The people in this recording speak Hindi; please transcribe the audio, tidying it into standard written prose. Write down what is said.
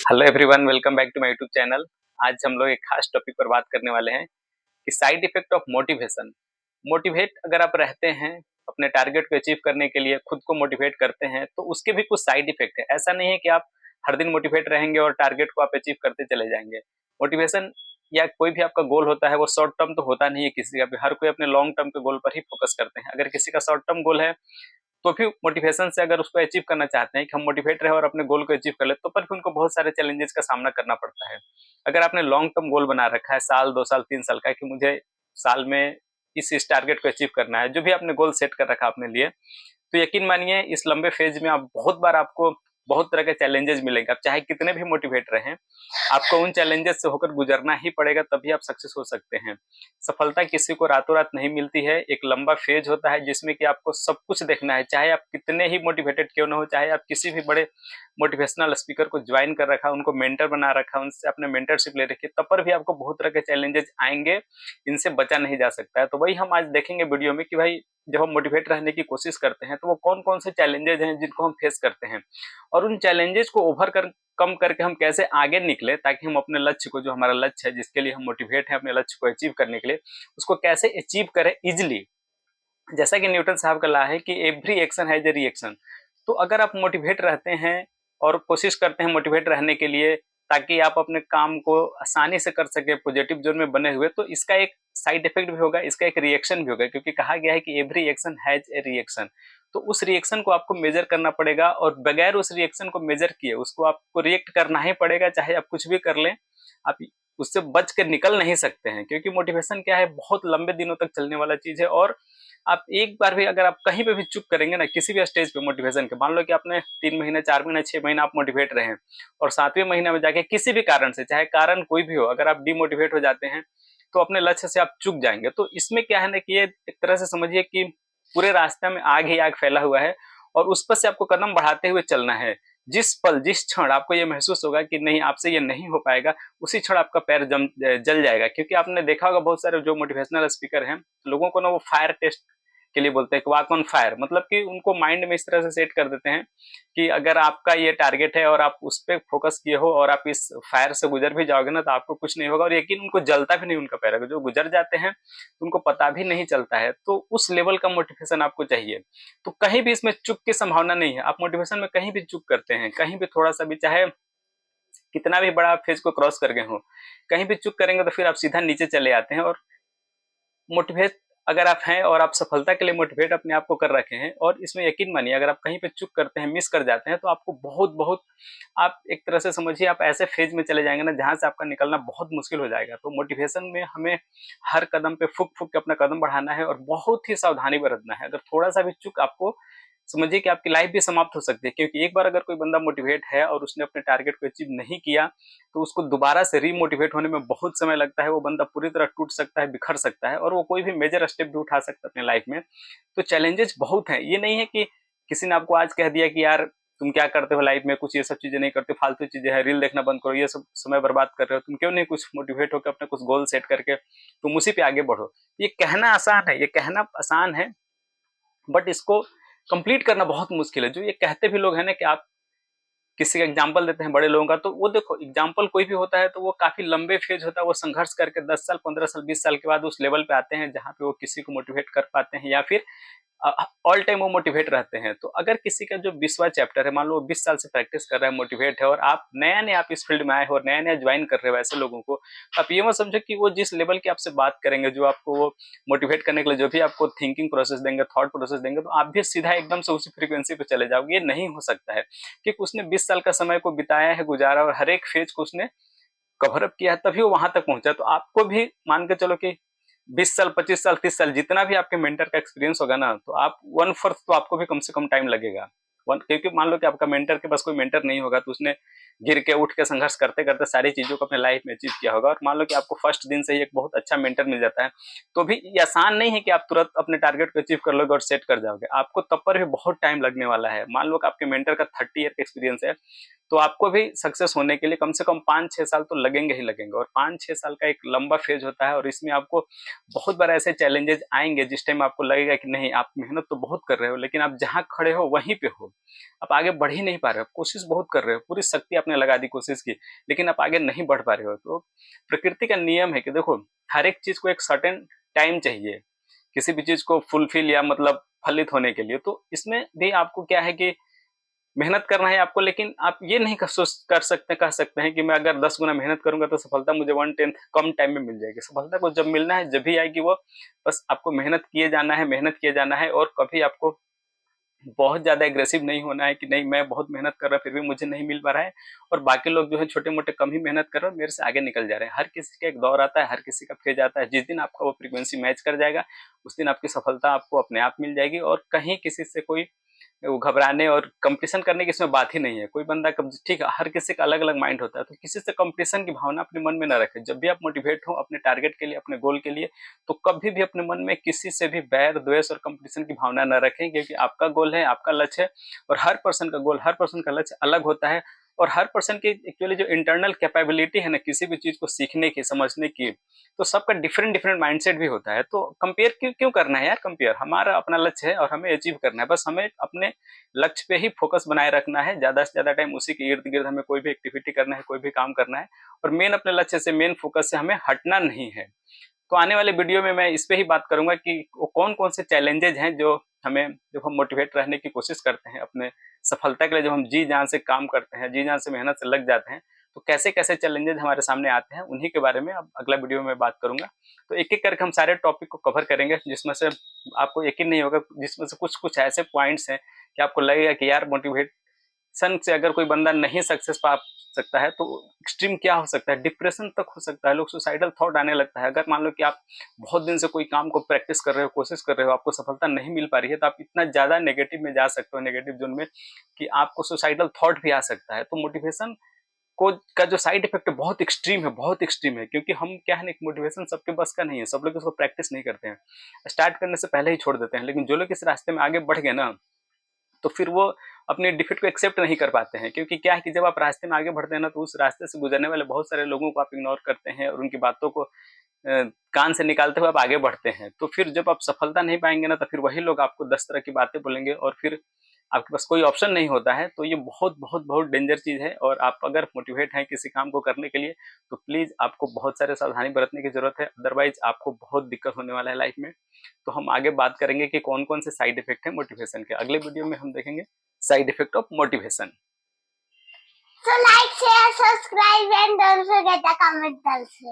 Hello everyone, welcome back to my YouTube channel. आज हम लोग एक खास टॉपिक पर बात करने वाले हैं कि side effect of motivation. Motivate अगर आप रहते हैं, अपने टारगेट को अचीव करने के लिए खुद को मोटिवेट करते हैं, तो उसके भी कुछ साइड इफेक्ट है। ऐसा नहीं है कि आप हर दिन मोटिवेट रहेंगे और टारगेट को आप अचीव करते चले जाएंगे। मोटिवेशन या कोई भी आपका गोल होता है वो शॉर्ट टर्म तो होता नहीं है किसी का भी। हर कोई अपने लॉन्ग टर्म के गोल पर ही फोकस करते हैं। अगर किसी का शॉर्ट टर्म गोल है तो भी मोटिवेशन से अगर उसको अचीव करना चाहते हैं कि हम मोटिवेट रहे और अपने गोल को अचीव कर ले, तो पर भी उनको बहुत सारे चैलेंजेस का सामना करना पड़ता है। अगर आपने लॉन्ग टर्म गोल बना रखा है, साल 2 साल 3 साल का, कि मुझे साल में इस टारगेट को अचीव करना है, जो भी आपने गोल सेट कर रखा अपने लिए, तो यकीन मानिए इस लंबे फेज में आप बहुत बार आपको बहुत तरह के चैलेंजेस मिलेंगे। आप चाहे कितने भी मोटिवेट रहें, आपको उन चैलेंजेस से होकर गुजरना ही पड़ेगा, तभी आप सक्सेस हो सकते हैं। सफलता किसी को रातों रात नहीं मिलती है। एक लंबा फेज होता है जिसमें कि आपको सब कुछ देखना है। चाहे आप कितने ही मोटिवेटेड क्यों ना हो, चाहे आप किसी भी बड़े मोटिवेशनल स्पीकर को ज्वाइन कर रखा, उनको मेंटर बना रखा, उनसे आपने मेंटरशिप ले रखी, तब पर भी आपको बहुत तरह के चैलेंजेस आएंगे। इनसे बचा नहीं जा सकता है। तो वही हम आज देखेंगे वीडियो में कि भाई जब हम मोटिवेट रहने की कोशिश करते हैं तो वो कौन कौन से चैलेंजेस हैं जिनको हम फेस करते हैं, और उन चैलेंजेस को ओवर कर कम करके हम कैसे आगे निकले, ताकि हम अपने लक्ष्य को, जो हमारा लक्ष्य है जिसके लिए हम मोटिवेट हैं अपने लक्ष्य को अचीव करने के लिए, उसको कैसे अचीव करें इजिली। जैसा कि न्यूटन साहब का लॉ है कि every action has a reaction. तो अगर आप मोटिवेट रहते हैं और कोशिश करते हैं मोटिवेट रहने के लिए, ताकि आप अपने काम को आसानी से कर सके, पॉजिटिव जोन में बने हुए, तो इसका एक साइड इफेक्ट भी होगा, इसका एक रिएक्शन भी होगा, क्योंकि कहा गया है कि every action has a reaction. तो उस रिएक्शन को आपको मेजर करना पड़ेगा, और बगैर उस रिएक्शन को मेजर किए उसको आपको रिएक्ट करना ही पड़ेगा। चाहे आप कुछ भी कर लें, आप उससे बच के निकल नहीं सकते हैं, क्योंकि मोटिवेशन क्या है, बहुत लंबे दिनों तक चलने वाला चीज है। और आप एक बार भी अगर आप कहीं पे भी चुप करेंगे ना, किसी भी स्टेज पे मोटिवेशन के, मान लो कि आपने 3 महीने 4 महीने 6 महीना आप मोटिवेट रहे हैं, और 7वें महीने में जाके किसी भी कारण से, चाहे कारण कोई भी हो, अगर आप डिमोटिवेट हो जाते हैं तो अपने लक्ष्य से आप चूक जाएंगे। तो इसमें क्या है ना कि ये एक तरह से समझिए कि पूरे रास्ते में आग ही आग फैला हुआ है, और उस पर से आपको कदम बढ़ाते हुए चलना है। जिस पल जिस क्षण आपको ये महसूस होगा कि नहीं, आपसे ये नहीं हो पाएगा, उसी क्षण आपका पैर जल जाएगा। क्योंकि आपने देखा होगा बहुत सारे जो मोटिवेशनल स्पीकर हैं, लोगों को ना वो फायर टेस्ट के लिए बोलते हैं, वॉक ऑन फायर। मतलब कि उनको माइंड में इस तरह से सेट कर देते हैं कि अगर आपका ये टारगेट है और आप उस पर फोकस किए हो और आप इस फायर से गुजर भी जाओगे ना, तो आपको कुछ नहीं होगा। और यकीन, उनको जलता भी नहीं उनका पैर, अगर जो गुजर जाते हैं तो उनको पता भी नहीं चलता है। तो उस लेवल का मोटिवेशन आपको चाहिए। तो कहीं भी इसमें चूक की संभावना नहीं है। आप मोटिवेशन में कहीं भी चूक करते हैं, कहीं भी थोड़ा सा भी, चाहे कितना भी बड़ा फेज को क्रॉस कर गए हो, कहीं भी चूक करेंगे तो फिर आप सीधा नीचे चले आते हैं। और मोटिवेट अगर आप हैं और आप सफलता के लिए मोटिवेट अपने आप को कर रखे हैं, और इसमें यकीन मानिए अगर आप कहीं पे चूक करते हैं, मिस कर जाते हैं, तो आपको बहुत बहुत, आप एक तरह से समझिए आप ऐसे फेज में चले जाएंगे ना जहां से आपका निकलना बहुत मुश्किल हो जाएगा। तो मोटिवेशन में हमें हर कदम पे फूक फूक के अपना कदम बढ़ाना है, और बहुत ही सावधानी बरतना है। अगर थोड़ा सा भी चूक, आपको समझिए कि आपकी लाइफ भी समाप्त हो सकती है। क्योंकि एक बार अगर कोई बंदा मोटिवेट है और उसने अपने टारगेट को अचीव नहीं किया, तो उसको दोबारा से रीमोटिवेट होने में बहुत समय लगता है। वो बंदा पूरी तरह टूट सकता है, बिखर सकता है, और वो कोई भी मेजर स्टेप भी उठा सकता है अपने लाइफ में। तो चैलेंजेस बहुत हैं। ये नहीं है कि किसी ने आपको आज कह दिया कि यार तुम क्या करते हो लाइफ में, कुछ ये सब चीजें नहीं करते, फालतू चीजें हैं, रील देखना बंद करो, ये सब समय बर्बाद कर रहे हो, तुम क्यों नहीं कुछ मोटिवेट होकर अपने कुछ गोल सेट करके तुम उसी पे आगे बढ़ो। ये कहना आसान है, ये कहना आसान है, बट इसको कंप्लीट करना बहुत मुश्किल है। जो ये कहते भी लोग हैं ना कि आप किसी का एग्जाम्पल देते हैं बड़े लोगों का, तो वो देखो, एग्जाम्पल कोई भी होता है तो वो काफी लंबे फेज होता है। वो संघर्ष करके 10 साल 15 साल 20 साल के बाद उस लेवल पे आते हैं जहां पे वो किसी को मोटिवेट कर पाते हैं, या फिर ऑल टाइम वो मोटिवेट रहते हैं। तो अगर किसी का जो 20वां चैप्टर है, मान लो 20 साल से प्रैक्टिस कर रहा है, मोटिवेट है, और आप नया नया आप इस फील्ड में आए हो और नया नया ज्वाइन कर रहे हो ऐसे लोगों को, तो आप ये मत समझो कि वो जिस लेवल की आपसे बात करेंगे, जो आपको वो मोटिवेट करने के लिए जो भी आपको थिंकिंग प्रोसेस देंगे, थॉट प्रोसेस देंगे, तो आप भी सीधा एकदम से उसी फ्रीक्वेंसी पे चले जाओगे। ये नहीं हो सकता है, क्योंकि उसने 20 साल का समय को बिताया है, गुजारा, और हर एक फेज को उसने कवर अप किया है, तभी वो वहां तक पहुंचा। तो आपको भी मान के चलो कि 20 साल 25 साल 30 साल जितना भी आपके मेंटर का एक्सपीरियंस होगा ना, तो आप 1/4 तो आपको भी कम से कम टाइम लगेगा। क्योंकि मान लो कि आपका मेंटर के पास कोई मेंटर नहीं होगा, तो उसने गिर के उठ के संघर्ष करते करते सारी चीजों को अपने लाइफ में अचीव किया होगा। और मान लो कि आपको फर्स्ट दिन से ही एक बहुत अच्छा मेंटर मिल जाता है, तो भी ये आसान नहीं है कि आप तुरंत अपने टारगेट को अचीव कर लोगे और सेट कर जाओगे। आपको तब पर भी बहुत टाइम लगने वाला है। मान लो कि आपके मेंटर का 30 ईयर का एक्सपीरियंस है, तो आपको भी सक्सेस होने के लिए कम से कम 5-6 साल तो लगेंगे ही लगेंगे। और 5-6 साल का एक लंबा फेज होता है, और इसमें आपको बहुत बार ऐसे चैलेंजेस आएंगे जिस टाइम आपको लगेगा कि नहीं, आप मेहनत तो बहुत कर रहे हो, लेकिन आप जहां खड़े हो वहीं पे हो, आप आगे बढ़ ही नहीं पा रहे हो। कोशिश बहुत कर रहे हो, पूरी शक्ति आप आपने लगा दी, कोशिश की, लेकिन आप आगे नहीं बढ़ पा रहे हो। तो प्रकृति का नियम है कि देखो, हर एक चीज को एक सर्टेन टाइम चाहिए किसी भी चीज को फुलफिल या मतलब फलित होने के लिए। तो इसमें भी आपको क्या है कि मेहनत करना है आपको, लेकिन आप ये नहीं कह सकते हैं कि मैं अगर 10 गुना मेहनत करूंगा तो सफलता मुझे 1/10 कम टाइम में मिल जाएगी। सफलता को जब मिलना है जब भी आएगी वो, बस आपको मेहनत किए जाना है, मेहनत किए जाना है। और कभी आपको बहुत ज़्यादा एग्रेसिव नहीं होना है कि नहीं मैं बहुत मेहनत कर रहा फिर भी मुझे नहीं मिल पा रहा है, और बाकी लोग जो है छोटे-मोटे कम ही मेहनत कर रहे हैं मेरे से आगे निकल जा रहे हैं। हर किसी का एक दौर आता है, हर किसी का फेज़ आता है। जिस दिन आपका वो फ्रीक्वेंसी मैच कर जाएगा, उस दिन आपकी सफलता आपको अपने आप मिल जाएगी, और कहीं किसी से कोई वो घबराने और कंपटीशन करने की इसमें बात ही नहीं है। कोई बंदा कब ठीक है, हर किसी का अलग-अलग माइंड होता है, तो किसी से कंपटीशन की भावना अपने मन में ना रखें। जब भी आप मोटिवेट हो अपने टारगेट के लिए, अपने गोल के लिए, तो कभी भी अपने मन में किसी से भी बैर, द्वेष और कंपटीशन की भावना ना रखें, क्योंकि आपका गोल है, आपका लक्ष्य है, और हर पर्सन का गोल, हर पर्सन का लक्ष्य अलग होता है। और हर पर्सन की एक्चुअली जो इंटरनल कैपेबिलिटी है ना किसी भी चीज़ को सीखने की, समझने की, तो सबका डिफरेंट डिफरेंट माइंडसेट भी होता है। तो कंपेयर क्यों क्यों करना है यार? कंपेयर, हमारा अपना लक्ष्य है और हमें अचीव करना है। बस हमें अपने लक्ष्य पे ही फोकस बनाए रखना है, ज़्यादा से ज़्यादा टाइम उसी के इर्द-गिर्द हमें कोई भी एक्टिविटी करना है, कोई भी काम करना है, और मेन अपने लक्ष्य से, मेन फोकस से हमें हटना नहीं है। तो आने वाले वीडियो में मैं इस पे ही बात करूँगा कि वो कौन-कौन से चैलेंजेज़ हैं जो हमें, जब हम मोटिवेट रहने की कोशिश करते हैं, अपने सफलता के लिए जब हम जी-जान से काम करते हैं, जी-जान से मेहनत से लग जाते हैं, तो कैसे-कैसे चैलेंजेज़ हमारे सामने आते हैं, उन्हीं के बारे में अब अगला वीडियो में बात करूँगा। तो एक-एक करके हम सारे टॉपिक को कवर करेंगे, जिसमें से आपको यकीन नहीं होगा, जिसमें से कुछ-कुछ ऐसे पॉइंट्स हैं कि आपको लगेगा कि यार मोटिवेशन से अगर कोई बंदा नहीं सक्सेस पा सकता है तो एक्सट्रीम क्या हो सकता है, डिप्रेशन तक हो सकता है, लोग सुसाइडल थॉट आने लगता है। अगर मान लो कि आप बहुत दिन से कोई काम को प्रैक्टिस कर रहे हो, कोशिश कर रहे हो, आपको सफलता नहीं मिल पा रही है, तो आप इतना ज़्यादा नेगेटिव में जा सकते हो, नेगेटिव जोन में, कि आपको सुसाइडल थॉट भी आ सकता है। तो मोटिवेशन को का जो साइड इफेक्ट है बहुत एक्सट्रीम है, बहुत एक्सट्रीम है, क्योंकि हम क्या है ना, मोटिवेशन सबके बस का नहीं है, सब लोग इसको प्रैक्टिस नहीं करते हैं, स्टार्ट करने से पहले ही छोड़ देते हैं। लेकिन जो लोग इस रास्ते में आगे बढ़ गए ना, तो फिर वो अपने डिफीट को एक्सेप्ट नहीं कर पाते हैं, क्योंकि क्या है कि जब आप रास्ते में आगे बढ़ते हैं ना, तो उस रास्ते से गुजरने वाले बहुत सारे लोगों को आप इग्नोर करते हैं और उनकी बातों को कान से निकालते हुए आप आगे बढ़ते हैं। तो फिर जब आप सफलता नहीं पाएंगे ना, तो फिर वही लोग आपको 10 तरह की बातें बोलेंगे, और फिर आपके पास कोई ऑप्शन नहीं होता है। तो ये बहुत बहुत बहुत डेंजर चीज़ है, और आप अगर मोटिवेट हैं किसी काम को करने के लिए, तो प्लीज़ आपको बहुत सारे सावधानी बरतने की ज़रूरत है, अदरवाइज़ आपको बहुत दिक्कत होने वाला है लाइफ में। तो हम आगे बात करेंगे कि कौन-कौन से साइड इफ़ेक्ट हैं मोटिवेशन के। अगले वीडियो में हम देखेंगे side effect of motivation. So like, share, subscribe and don't forget the comment also.